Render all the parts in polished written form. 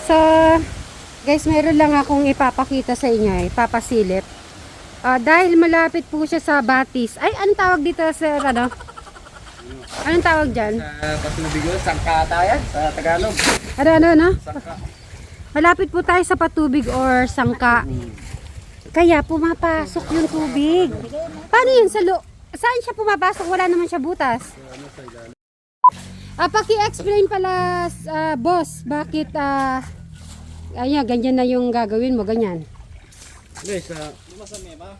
So, guys, meron lang akong ipapakita sa inyo, ipapasilip. Dahil malapit po siya sa Batis. Ay, anong tawag dito, sir? Ano? Anong tawag dyan? Sa Patubig yun, sangka tayo sa Tagalog. Ano? Sangka. Malapit po tayo sa Patubig or Sangka. Kaya pumapasok yung tubig. Paano yun? Saan siya pumapasok? Wala naman siya butas. Paki-explain pala, boss, bakit ayan, ganyan na yung gagawin mo, ganyan. Guys, masami ba?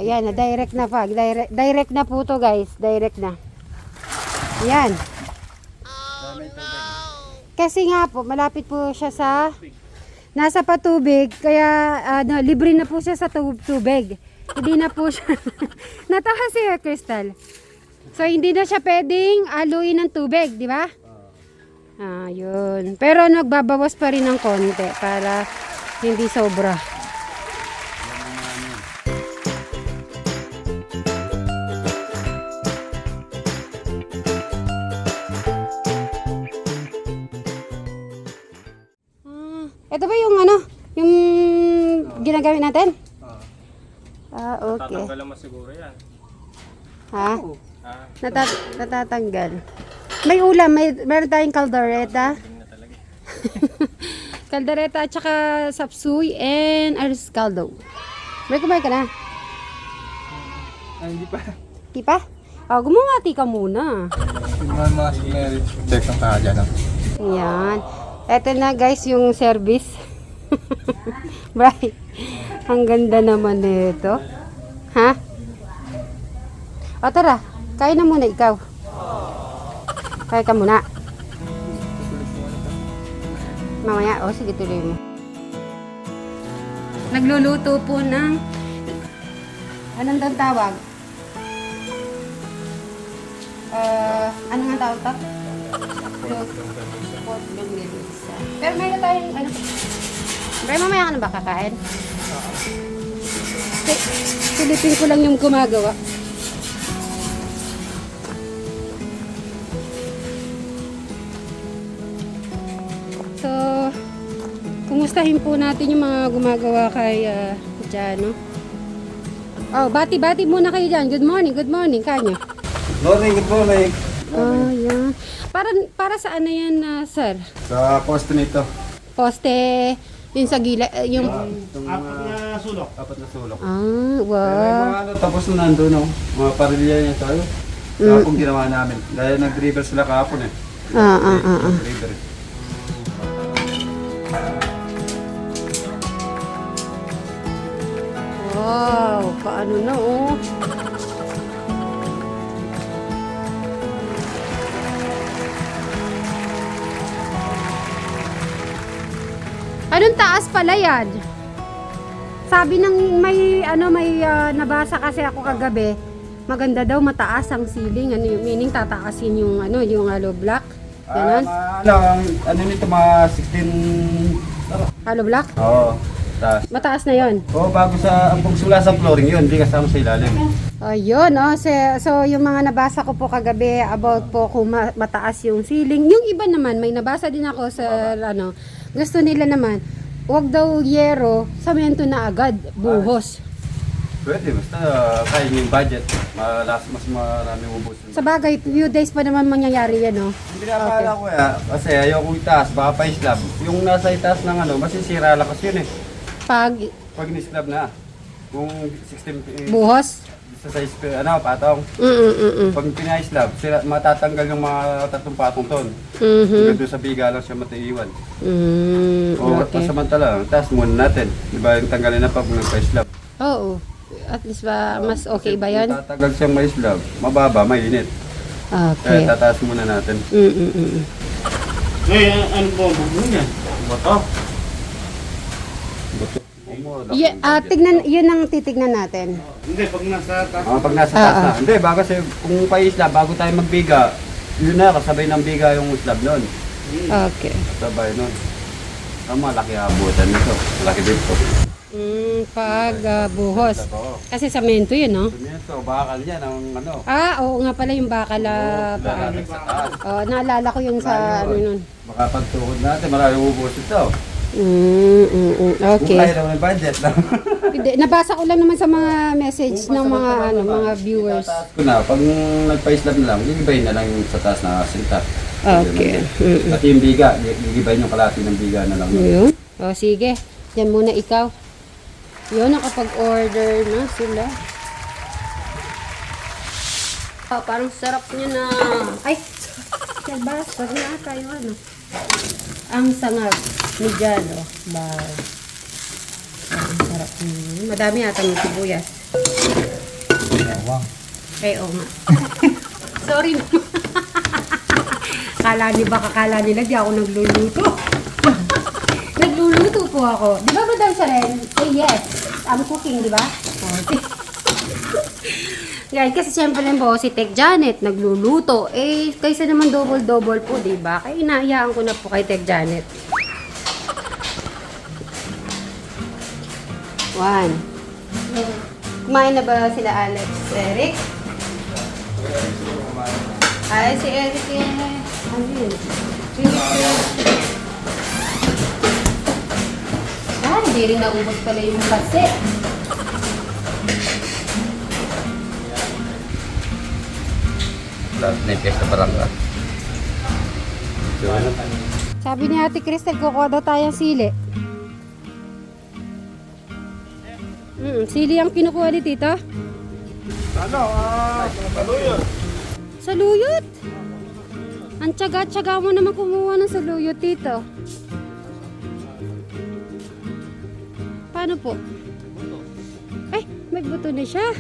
Yan, direct na pa. Direct na po to, guys. Direct na. Yan. Kasi nga po, malapit po siya sa nasa Patubig, kaya libre na po siya sa tubig. Hindi na po siya natawa si Crystal. So hindi na siya pwedeng aluin ng tubig, di ba? Yun. Pero nagbabawas pa rin ng konti para hindi sobra. Ito ba yung yung ginagamit natin? Okay. Tatanggalan mo siguro yan. Ha? Natatanggal. May ulam, meron tayong kaldereta. Kaldereta at saka sapsuy and arroz caldo. May kumain ka na? Hindi pa. Di pa? Gumamati ka muna. Mga sineri. Check ang kaya dyan. Yan. Eto na guys yung service. Right. Ang ganda naman nito. Ha? Tara. Kain na muna ikaw. Kain ka muna. Mamaya. Sige, tuloy mo. Nagluluto po ng anong daw tawag? Ano nga tawag to? Pork longganisa. Pero mayroon tayong Pero mamaya ka na ba kakain? Silipin ko lang yung gumagawa. So, kumustahin po natin yung mga gumagawa kay Jano. Bati-bati muna kayo dyan. Good morning, Kanya. Good morning. Yan. Para saan na yan, sir? Sa poste nito. Poste, yung sa gila, yung... Apat na sulok. Wow. Tapos na nandun, mga parilya niya tayo. Kahapon ginawa namin. Dahil nag-river sila kahapon eh. Nag-river eh. Wow, paano na Anong taas pala yan? Sabi ng may nabasa kasi ako kagabi, maganda daw mataas ang ceiling, meaning tataasin yung yung hollow block. Ganun. Ano nito mga 16 Hollow block? Oo. Mataas na 'yon. Bago sa ang pagsula sa flooring 'yun, hindi kasama sa ilalim. Ayun, so yung mga nabasa ko po kagabi about po kung mataas yung ceiling. Yung iba naman, may nabasa din ako sa gusto nila naman, wag daw yero, samento na agad, buhos. Pwede, basta kaya yung budget, mas marami ubusin. Sa bagay, few days pa naman mangyayari yan, Hindi na pala ko kasi ayoko itaas, baka pa-slab. Yung nasa itaas ng masisira lang kasi yun eh. Pag ni-slab na, kung 16 buhos? sa size, patong. Pag pina-slab, matatanggal yung mga tatlong patong ton. Hanggang doon sa biga lang siya matiiwan. Okay. Samantala, taas muna natin. Diba yung tanggalin na pag nagpa-slab? Oo. At least ba, mas okay ba yan? Tatagal siyang may slab, mababa, mainit. Okay. Kaya tataas muna natin. Ngayon, ano po ang bugno niya? Boto? Tignan, yun ang titignan natin. Hindi, pag nasa taas. Pag nasa taas na. Hindi, kasi kung pa-slab, bago tayo magbiga, yun na, kasabay ng biga yung slab nun. Okay. Sabay nun. Malaki abutan nito. Malaki din po. Pag buhos. Kasi samento yun, no? Ito, bakal yan ang ano. Oo nga pala yung bakal paano. Lalagay sa taas. Naalala ko yung sa ano nun. Baka pagtukod natin, marami ubos ito. Kung Okay. kaya naman yung budget lang. Hindi, nabasa ko lang naman sa mga message ng mga mga viewers. Itataas ko na, pag nagpa-slab na lang, gigibayin na lang yung sa taas na sinta. Okay. At yung biga, gigibayin yung kalati ng biga na lang. Yun. O sige, yan muna ikaw. Yun, nakapag-order na sila. Parang sarap niya na. Ay! Sabas, wag na tayo ano. Ang sangag ni Jalo. Wow. Ang sarap. Madami ata ng sibuyas. Ay, oo nga. Sorry na. Kakala nila di ako nagluluto. Nagluluto po ako. Di ba Madam Sharon? Say yes. I'm cooking, di ba? Guys, kasi siyempre rin po si Tech Janet nagluluto. Kaysa naman double-double po, di ba? Kaya inaayaan ko na po kay Tech Janet. 1. Kumain na ba sila Alex? Eric? Ay, si Eric ano yun? Hindi rin naubos pala yung kasi. Lahat na yung piyesta barangka. Sabi ni Ate Cristel, kukuha daw tayong sili. Sili ang kinukuha ni Tito? Saluyot. Saluyot? Ang tiyaga-tiyaga mo naman kumuha ng saluyot, Tito. Paano po? Ay, may buto na siya.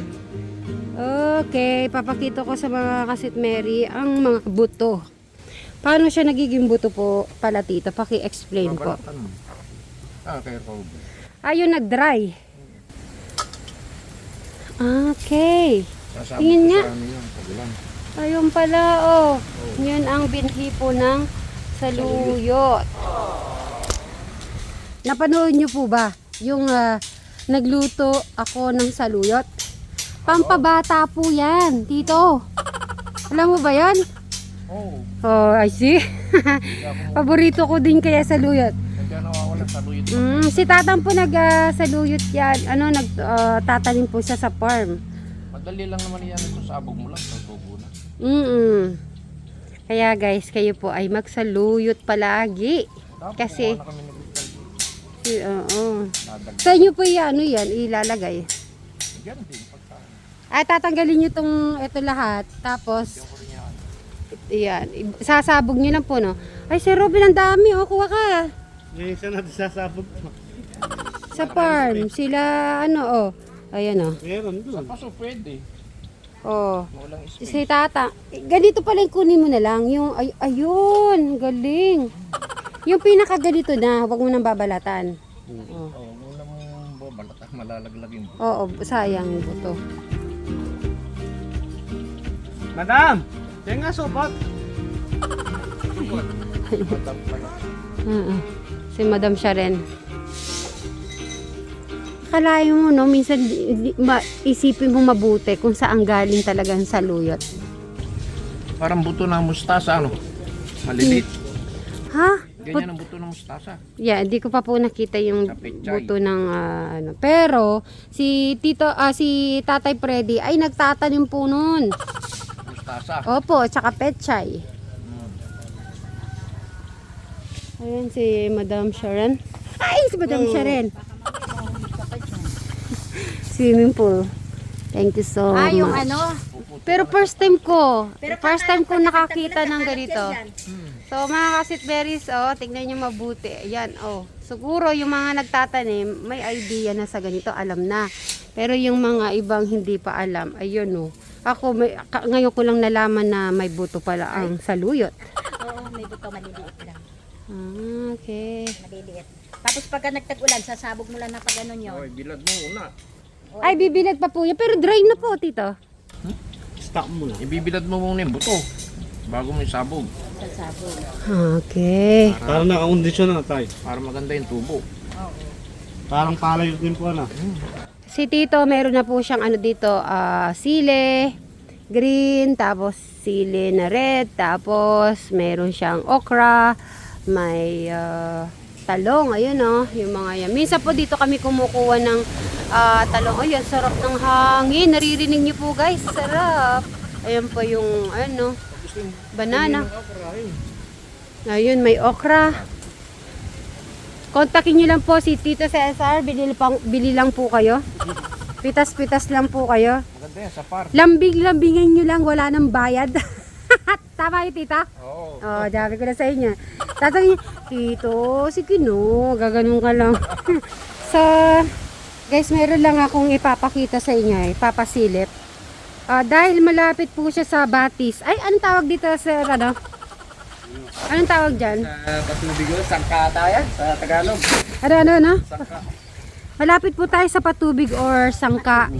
Okay, papakita ko sa mga kasit Mary ang mga buto. Paano siya nagiging buto po pala, Tito? Paki-explain po. Kaya ko. Ayun, nag-dry. Okay. Tingin nga. Ayun pala, oh. Yun ang binhi po ng saluyot. Napanood niyo po ba yung nagluto ako ng saluyot? Pampabata po yan, Tito. Alam mo ba yan? Oh, I see. Paborito ko din kaya saluyot. Si Tatang po nag-saluyot yan. Tatanim po siya sa farm. Madali lang naman yan ito. Sabog mo lang. Tutubo na. Kaya guys, kayo po ay magsaluyot palagi. Kasi, sa inyo po yan, ilalagay. Ay, tatanggalin nyo ito lahat. Tapos, yan. Sasabog nyo lang po, no? Ay, Sir Robin, ang dami. Kuha ka. Yung isa natin sasabog to. Sa farm, sila, ayan, Meron doon. Sa paso pwede. Walang space. Si Tata. Ganito pala yung kunin mo na lang. Yung, ayun, galing. Yung pinaka-ganito na, huwag mo nang babalatan. Muna mong babalata. Malalaglag yung buto. Oo, sayang yung buto. Madam! Yan nga sobat. Si Madam Sharon. Akalain mo, no? Minsan isipin mo mabuti kung saan galing talagang saluyot. Parang buto ng mustasa, ano? Malilit. Ha? Ganyan ang buto ng mustasa. Yeah, hindi ko pa po nakita yung Sa pechay. buto ng Pero si si Tatay Freddy ay nagtatanim po noon. Mustasa. Opo, tsaka pechay. Ayan si Madam Sharon. Ay, si Madam Sharon. Swimming pool. Thank you so much. Yung Pero first time ko nakakita ng ganito. So mga kasitberries, tignan nyo mabuti. Ayan, siguro yung mga nagtatanim, may idea na sa ganito, alam na. Pero yung mga ibang hindi pa alam, ayun Ako, ngayon ko lang nalaman na may buto pala ang saluyot. Oo, may buto maliliit lang. Okay. Maliliit. Tapos pagka nagtag-ulan, sasabog mo lang na pag ganun yun. Bilad mo una. Ay, bibilad pa po yan. Pero dry na po, Tito. Stop mo lang. Ibibilad mo muna yung buto. Bago mo isabog. Sasabog. Okay. Para nakakondisyon na tayo. Para maganda yung tubo. Parang palay din po ano. Si Tito, meron na po siyang ano dito, sile, green, tapos sile na red, tapos meron siyang okra, may talong, ayun yung mga yan. Minsan po dito kami kumukuha ng talong. Ayun, sarap ng hangin. Naririnig niyo po guys, sarap. Ayun po yung banana. Ayun, may okra. Kontakin nyo lang po si Tito Cesar. Bili lang po kayo. Pitas-pitas lang po kayo. Maganda yan, sa par. Lambing-lambingan nyo lang, wala nang bayad. Tama yun, tita? Oo. Oo, sabi ko na sa inyo. Tatawin niyo, Tito, sige no, gaganon ka lang. So, guys, meron lang akong ipapakita sa inyo, ipapasilip. Dahil malapit po siya sa Batis. Ay, anong tawag dito sa ano? Anong tawag dyan? Sa Patubig, sangka tayo sa Tagalog. Ano? Sangka. Malapit po tayo sa patubig or sangka.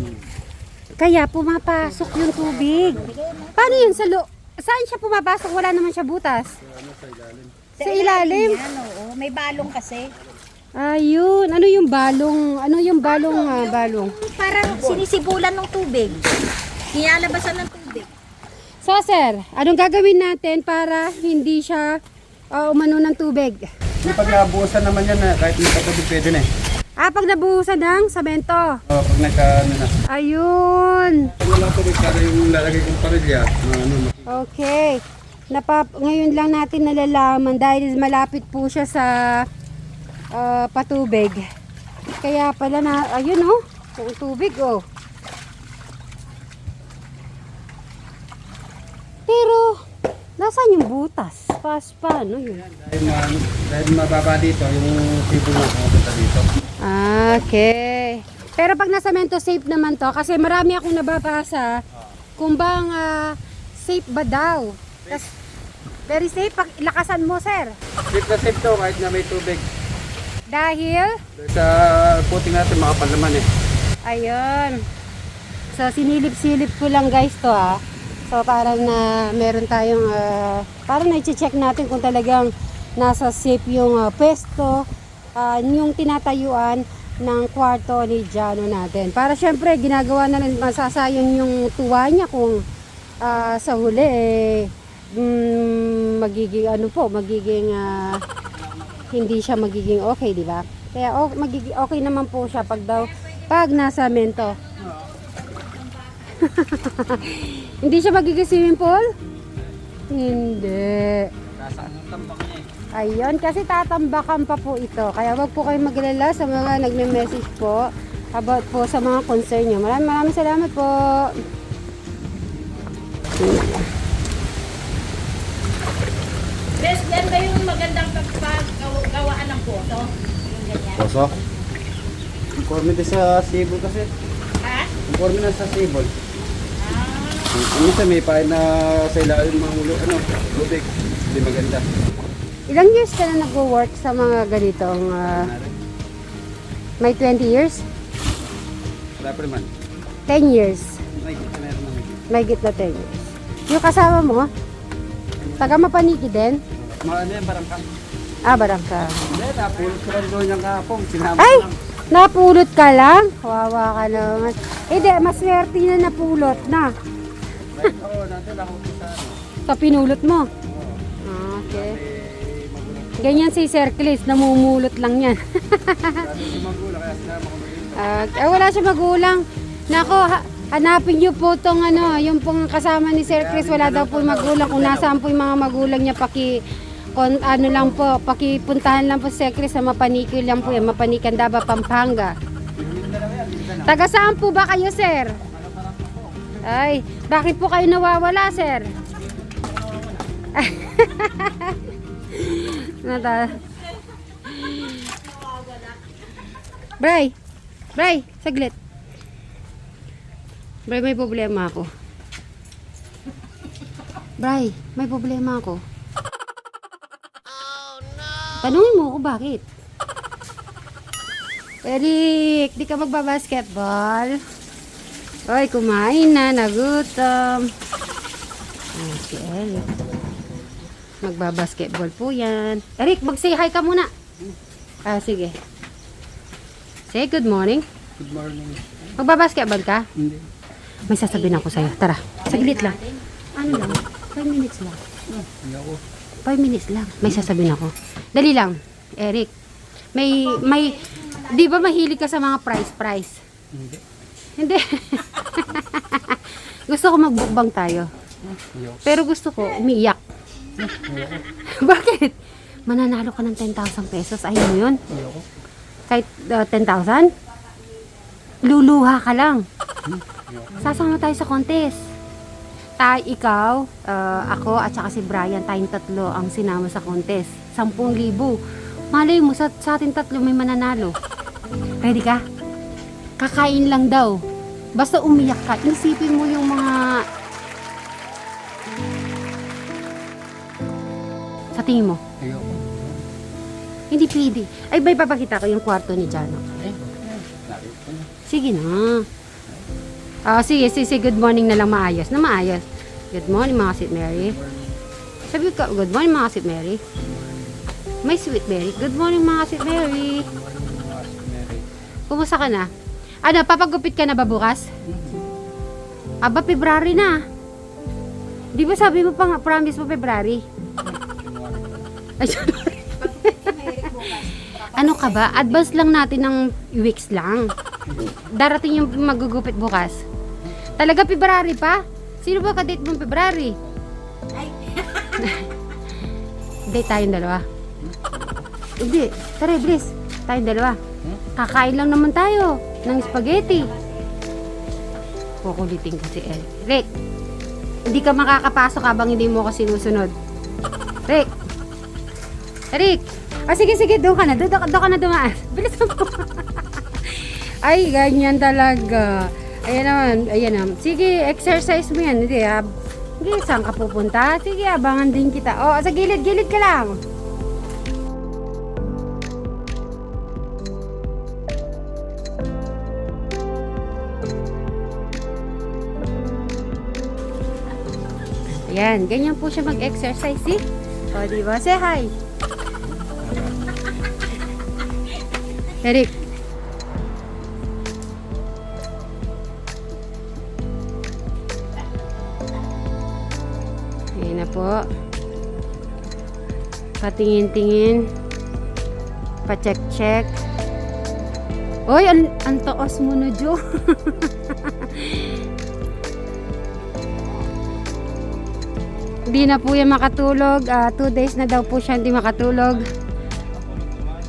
Kaya pumapasok yung tubig. Paano yun? Saan siya pumapasok? Wala naman siya butas. Sa ilalim? Yan, oo. May balong kasi. Ayun. Ano yung balong? Ano yung balong? Parang sinisibulan ng tubig. Nilalabasan ng tubig. So sir, anong gagawin natin para hindi siya umano ng tubig? Yung pag nabuhusan naman yan, kahit may patubig pwede na eh. Pag nabuhusan ng semento. Pag na. Ayun. Pag wala tubig, para yung lalagay kong parilya. Okay. Ngayon lang natin nalalaman dahil malapit po siya sa patubig. Kaya pala ayun yung tubig Pero, nasaan yung butas? Paano yun? Dahil mababa dito, yung tipo na pumunta dito. Okay. Pero pag nasa semento, safe naman to. Kasi marami akong nababasa kung bang safe ba daw. Very safe. Lakasan mo, sir. Safe na safe to kahit na may tubig. Dahil, Sa puting natin makapal naman eh. ayun. So, sinilip-silip ko lang guys to So, para na meron tayong, para na-check natin kung talagang nasa safe yung pwesto, yung tinatayuan ng kwarto ni Jano natin. Para syempre, ginagawa na rin, masasayang yung tuwa niya kung sa huli, magiging hindi siya magiging okay, di ba? Kaya magiging okay naman po siya pag nasa mento. Hindi siya magiging swimming pool? Hindi. Nasaan ang tambak niya eh. Ayun, kasi tatambakan pa po ito. Kaya wag po kayong maglala sa mga nagme-message po about po sa mga concern nyo. Maraming salamat po. Bes, yan ba yung magandang pagkagawaan ng photo? Yung ganyan. Poso? Conformity sa Cebu kasi. Ha? Conformity na sa Cebu. Minsan may pain na sa ilalim mga tubig. Hindi maganda. Ilang years ka na nag-work sa mga ganitong may 20 years? Wala pa naman. 10 years. May kita na naman. May gitna 10 years. Yung kasama mo, taga Mapaniki din? Ano yan, barangka? Barangka. Hindi, napulot ko lang doon yung kapong. Sinama Ay! lang. Napulot ka lang? Kawawa ka naman. Hindi, maswerte na napulot na. Oo, natin ako sa So, pinulot mo? Okay. Ganyan si Sir Clis, namumulot lang yan. Sabi ko magulang, kaya sinama ko dito. Wala siya magulang. Nako, hanapin niyo po tong yung pong kasama ni Sir Chris, wala daw po magulang. Kung nasaan po yung mga magulang niya, pakipuntahan lang po si Sir Chris sa Mapaniki lang po yan, Mapanikan, Daba, Pampanga. Taga saan po ba kayo, sir? Ay, bakit po kayo nawawala, sir? Bray, saglit. Bray, may problema ako. Bray, may problema ako. Tanungin mo ako bakit. Eric, di ka magbabasketball? Oy, kumain na, nagutom. Okay, Eric. Magbabasketball po yan. Eric, mag-say hi ka muna. Sige. Say good morning. Good morning. Magbabasketball ka? Hindi. May sasabihin ako sa'yo. Tara, saglit lang. Ano lang? 5 minutes lang. Hindi ako. 5 minutes lang. May sasabihin ako. Dali lang, Eric. May, di ba mahilig ka sa mga price? Hindi. Hindi. Gusto ko magbukbang tayo. Ayoko. Pero gusto ko umiiyak. Bakit? Mananalo ka ng 10,000 pesos. Ayaw mo yun? Ayoko. Kahit 10,000? Luluha ka lang. Sasama tayo sa contest. Ikaw, ako, at saka si Brian, tayong tatlo ang sinama sa contest. 10,000. Malay mo, sa ating tatlo may mananalo. Ready ka? Kakain lang daw. Basta umiyak ka. Isipin mo yung mga... Sa tingin mo? Ayoko. Hindi pwede. Ay, may papakita ko yung kwarto ni Jano. Nakita niyo. Sige na. Sige. Good morning na lang maayos. Na maayos. Good morning, mga Sweet Mary. Sabi ko, good morning, mga Sweet Mary. May Sweet Mary. Good morning, mga Sweet Mary. Kumusta ka na? Ano, papagupit ka na ba bukas? Aba, February na. Di ba sabi mo pa nga, promise mo February? Ay, ano ka ba? Advance lang natin ng weeks lang. Darating yung magugupit bukas. Talaga February pa? Sino ba ka-date mong February? Date tayong dalawa. Hindi. Tara, bilis. Tayong dalawa. Kakain lang naman tayo ng spaghetti. Kukulitin ko si El. Rick, hindi ka makakapasok habang hindi mo ako sinusunod. Rick! Rick! Sige, doon ka na. Doon ka na dumaan. Bilis mo. Ay, ganyan talaga. Ayan naman. Sige, exercise mo yan. Hindi, saan ka pupunta? Sige, abangan din kita. Sa gilid ka lang. Ayan, ganyan po siya mag-exercise, eh. Diba? Say hi. Eric. Ayan na po. Patingin-tingin. Pa-check-check. Oy, ang taos mo na, Jo. Hindi na po yan makatulog. 2 days na daw po siya hindi makatulog.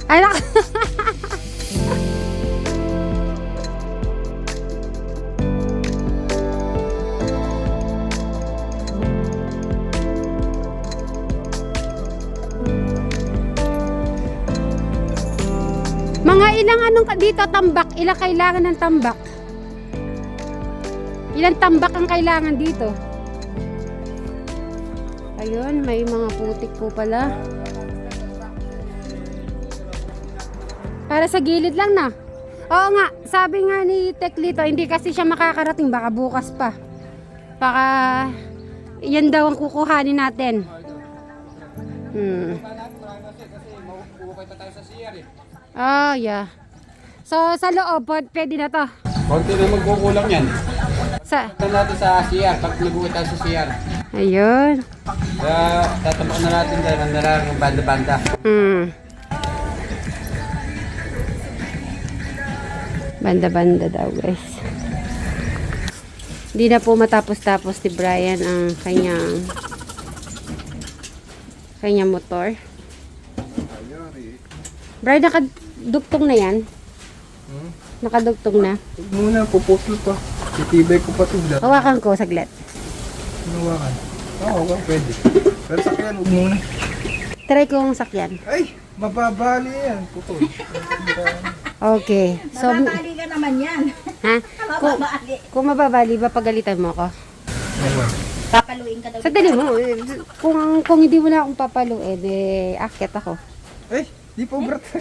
Ay, mga ilang dito tambak, ilang kailangan ng tambak? Ilang tambak ang kailangan dito? Ayun, may mga putik po pala. Para sa gilid lang na. Oo nga, sabi nga ni Teklito, hindi kasi siya makakarating, baka bukas pa. Baka yan daw ang kukuhanin natin. Oh, yeah. So, sa loob, pwede na to. Konti na magkukulang yan. Sa, Ito natin sa CR, pag nag-uwi tayo sa CR. ayun. Kaya tatamak na natin dahil ang nalang banda-banda. Banda-banda daw, guys. Hindi na po matapos-tapos ni Brian ang kanyang motor. Brian, nakadugtong na yan? Nakadugtong na? Huwag muna, pupuslo pa. Titibay ko pa ito. Hawakan ko, saglit. Nawakan. Oo, pwede. Pero sakyan, huwag muna. Try ko ang sakyan. Ay, mababali yan. Putol. Okay. So, Mababali ka naman yan. ha? Mababali. Kung mababali ba, pagalitan mo ako? Papaluin ka daw. Sa dali mo, kung hindi mo na akong papaluin, akyat ako. Ay, di pa ubrat ka.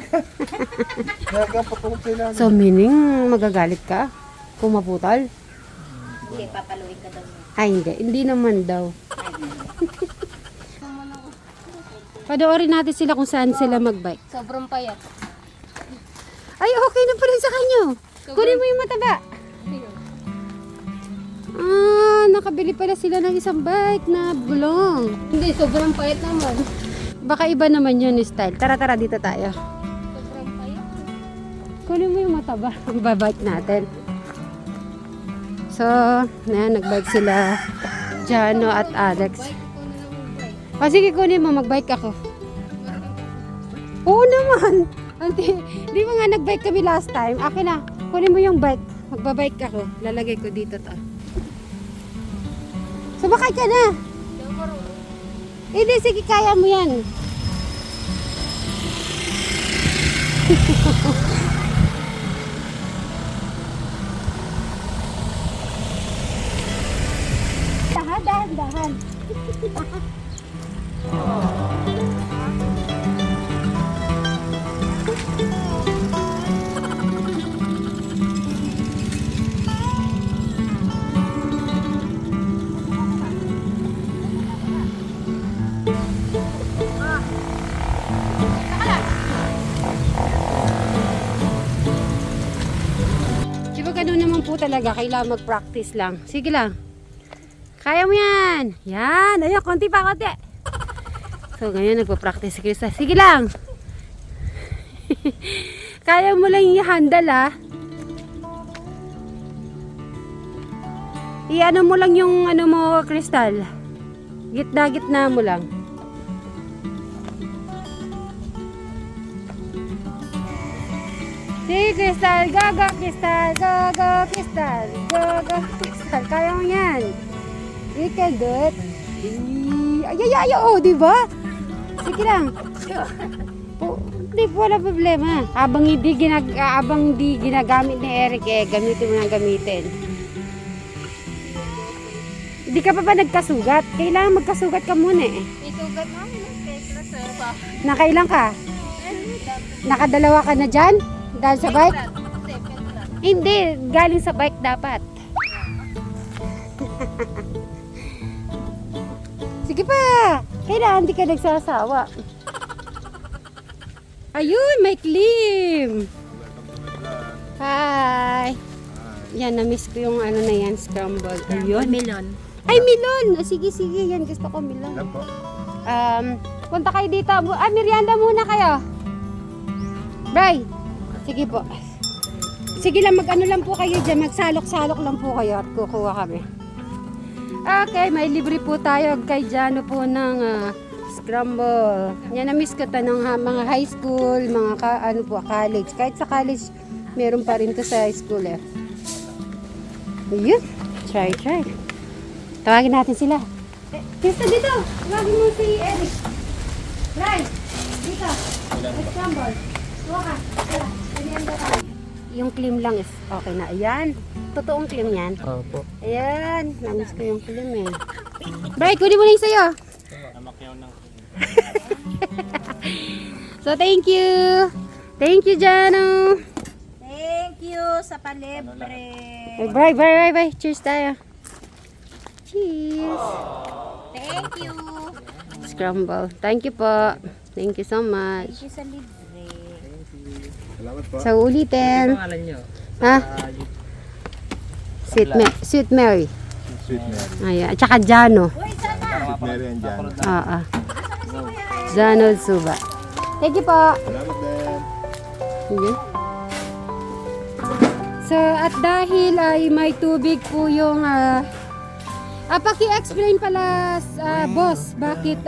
Nagkapatulog sila. So, meaning, magagalit ka? Kung maputol? Hindi, papaluin ka daw. Ay, hindi. Hindi naman daw. Padoorin natin sila kung saan sila magbike. Sobrang payat. Ay, okay na pala sa kanyo. Kunin mo yung mataba. Ah, nakabili pala sila ng isang bike na gulong. Hindi, sobrang payat naman. Baka iba naman yun style. Tara, tara, dito tayo. Sobrang payat. Kunin mo yung mataba. Babike natin. So, nagbike sila. Jano at Alex. Bike ko na lang yung bike. O sige, kunin mo. Magbike ako. Oo naman. Auntie, di ba nga nagbike kami last time? Akin na. Kunin mo yung bike. Magbabike ako. Lalagay ko dito to. Sumakay ka na. Hindi, sige, kaya mo yan. Dahan, dahan, dahan. Diba ganun naman po talaga, kailangan mag-practice lang. Sige lang. Kaya mo yan. Yan. Ayun, konti pa, konti. So, ngayon nagpa-practice si Krista. Sige lang. Kaya mo lang i-handle, ah. I-ano mo lang yung ano mo, Crystal. Gitna-gitna mo lang. Sige, Crystal. Go, go, Crystal. Go, go, Crystal. Go, go, Crystal. Kaya mo yan. You can do it. Ay, ay, ay, oh, di ba? Sige lang. Hindi po wala problema. Habang hindi ginagamit ni Eric, gamitin mo nang gamitin. Hindi ka pa ba nagkasugat? Kailangan magkasugat ka muna eh. Isugat namin ng pekla sa pa. Nakailang ka? Nakadalawa ka na dyan? Dahil sa bike? Hindi, galing sa bike dapat. Sige pa, kailangan di ka nagsasawa. Ayun, may clim. Hi. Yan, na-miss ko yung ano na yan, scramble. Ayun. Melon. Ay, melon. Sige, sige, yan. Gusto ko melon. Punta kayo dito. Merienda muna kayo. Bye. Sige po. Sige lang, mag-ano lang po kayo dyan. Magsalok-salok lang po kayo at kukuha kami. Okay, may libre po tayo kay Jano po ng scramble. Yan, na-miss ko to ng mga high school, mga college. Kahit sa college, meron pa rin to sa high school eh. Ayun. Try. Tawagin natin sila. Krista, dito. Tawagin mo si Eric. Right. Dito. Scramble. Tuwa ka. Yung claim lang is okay na. Ayan. Totoong claim yan. Opo. Ayan. Namiss ko yung claim eh. Bray, kunin mo na yung sa'yo. So, thank you. Thank you, Jano. Thank you sa palibre. Bye. Cheers tayo. Cheers. Thank you. Scramble. Thank you po. Thank you so much. Thank you sa libre. So, ulitin. Pangalan nyo? Ha? Sweet Mary. Sweet Mary. Ayan. At saka Jano. Uy, sana. Sweet Mary and Jan. Oo. Jano Suba. Thank you po. Salamat din. Sige. So, at dahil ay may tubig po yung paki-explain pala boss, bakit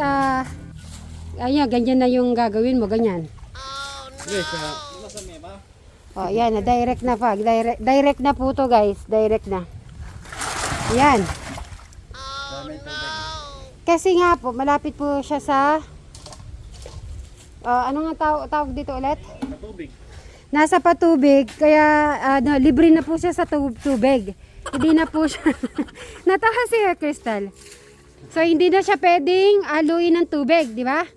ayan, ganyan na yung gagawin mo, ganyan. Yes, Oh, yan, direct na pa. Direct na po to, guys. Direct na. Yan. Kasi nga po, malapit po siya sa ano nga tawag dito ulit? Tubig. Nasa patubig, kaya libre na po siya sa tubig. Hindi na po siya natawa si Crystal. So hindi na siya pwedeng aluin ng tubig, di ba?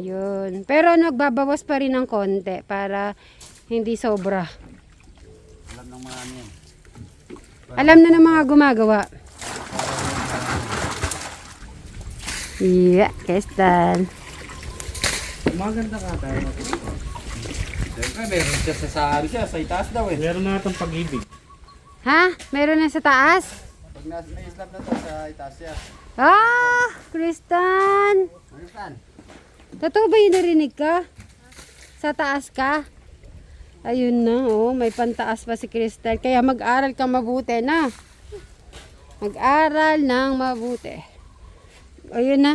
Yun. Pero nagbabawas pa rin ng konti para hindi sobra. Alam ng mga yan. Alam na ng mga gumagawa. Yeah, Crystal. Maganda ka tayo. Meron siya sa itaas daw eh. Meron na itong pag-ibig. Ha? Meron na sa taas? Pag may slab na to sa itaas siya. Ah! Kristan! Ano saan? Totoo ba yung narinig ka? Sa taas ka? Ayun na, oh, may pantaas pa si Crystal. Kaya mag-aral ka mabuti na. Mag-aral ng mabuti. Ayun na.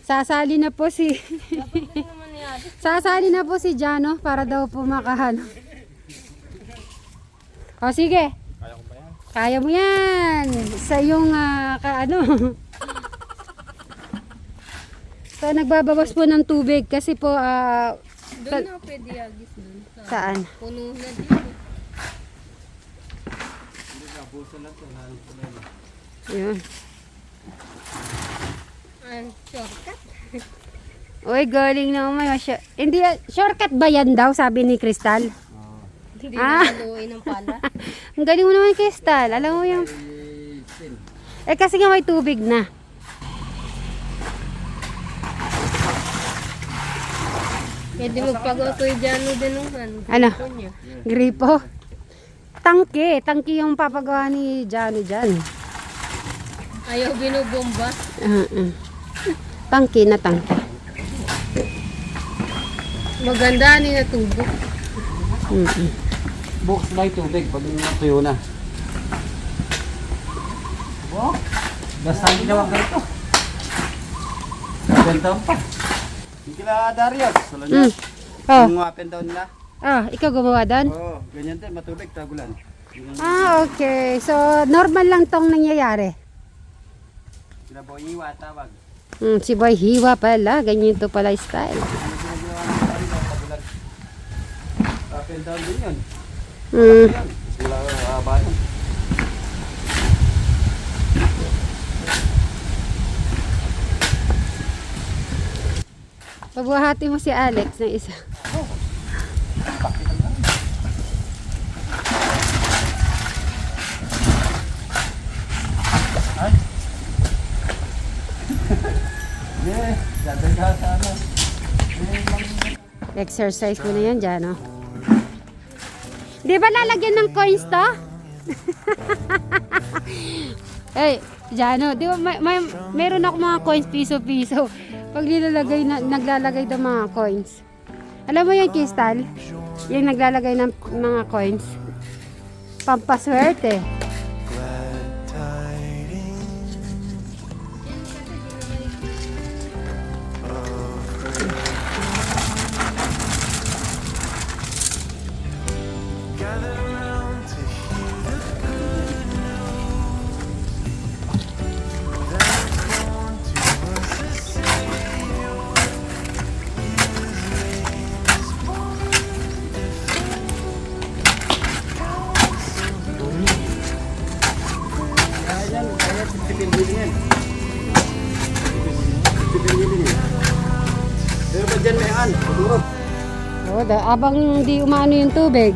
Sasali na po si Sasali na po si Jano para daw po makahano. O sige. Kaya ko ba yan? Kaya mo yan. Sa iyong So nagbabawas po ng tubig kasi po Doon na pwede agis doon. saan? Puno na dito. Ayun. Shortcut. Uy, galing naman. Hindi, shortcut ba yan daw, sabi ni Crystal? Hindi Ah. na haluin ng pala. Ang galing mo naman, Crystal. Alam mo yung... kasi nga may tubig na. Pwede magpag-autoy dyan din ng Ano? niya. Gripo. Tangke. Tangke yung papagawa ni Johnny dyan. Ayaw binubomba. Tangke na tangke. Maganda ni na tubo. Bukas na yung tubig pag natuyo na. Wow! Dasal ginawa ka ito. Ganda pa. Yung kila Darius. Alam niya? Oh. Yung up and down nila. Ikaw gumawa doon? Oo, ganyan din. Matubig, tagulan. Okay. So, normal lang tong nangyayari. Sila Boy Iwa, tawag. Si Boy Hiwa pala. Ganyan to pala style. Up and down din yun. Mm. Yan. Sila haba yun. Pabuhati mo si Alex ng isa. Yeah, dadaga sa ano. Exercise ko na yan dyan, no? Di ba lalagyan ng coins to? Hey, Jano, di ba meron ako mga coins piso-piso. Pag nilalagay naglalagay ng mga coins. Alam mo yung Crystal? Yung naglalagay ng mga coins. Pampaswerte. Kaya sipin-bilin yan. Sipin-bilin yan. Pero ba dyan may an? Siguro. Abang di umano yung tubig.